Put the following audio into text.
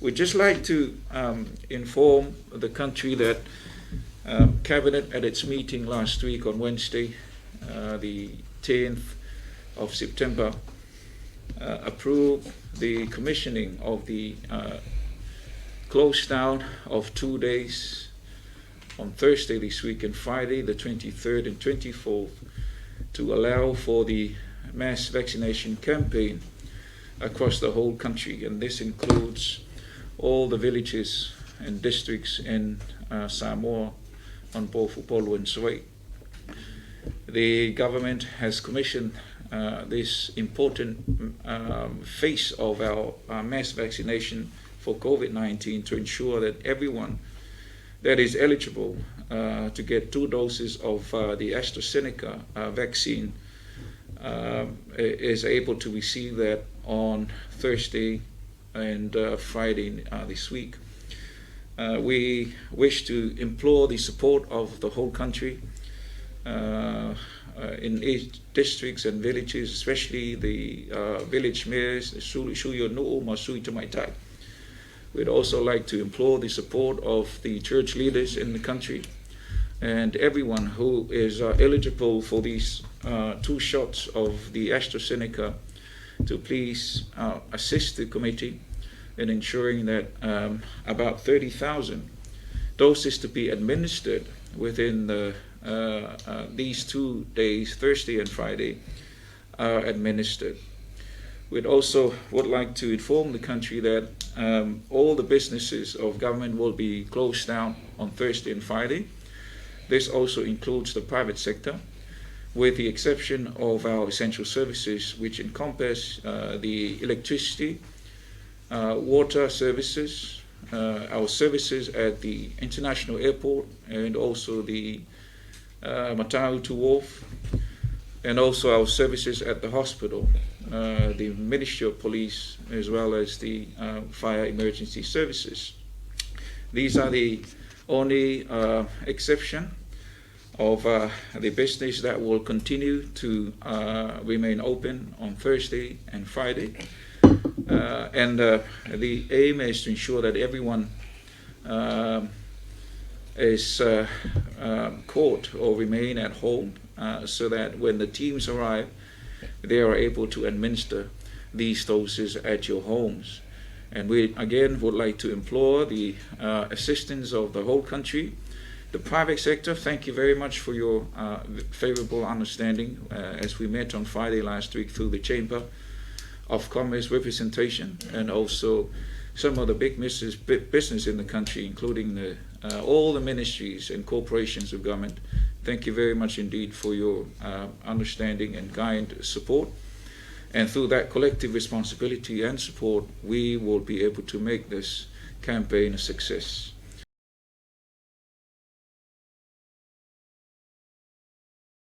We'd just like to inform the country that Cabinet at its meeting last week on Wednesday, the 10th of September, approved the commissioning of the close down of 2 days on Thursday this week and Friday, the 23rd and 24th, to allow for the mass vaccination campaign across the whole country. And this includes all the villages and districts in Samoa on both Upolu and Sept. The government has commissioned this important phase of our mass vaccination for COVID-19 to ensure that everyone that is eligible to get 2 doses of the AstraZeneca vaccine is able to receive that on Thursday and Friday this week. We wish to implore the support of the whole country in each districts and villages, especially the village mayors, Shuyo Nu'u Masui Tamaitai. We'd also like to implore the support of the church leaders in the country and everyone who is eligible for these 2 shots of the AstraZeneca to please assist the committee in ensuring that about 30,000 doses to be administered within these 2 days, Thursday and Friday, are administered. We'd also would like to inform the country that all the businesses of government will be closed down on Thursday and Friday. This also includes the private sector, with the exception of our essential services, which encompass the electricity, water services, our services at the international airport, and also the Matautu Wharf, and also our services at the hospital, the Ministry of Police, as well as the fire emergency services. These are the only exception of the business that will continue to remain open on Thursday and Friday. And the aim is to ensure that everyone is caught or remain at home so that when the teams arrive, they are able to administer these doses at your homes. And we again would like to implore the assistance of the whole country. The private sector, thank you very much for your favorable understanding as we met on Friday last week through the Chamber of Commerce representation, and also some of the big business in the country, including all the ministries and corporations of government. Thank you very much indeed for your understanding and kind support. And through that collective responsibility and support, we will be able to make this campaign a success.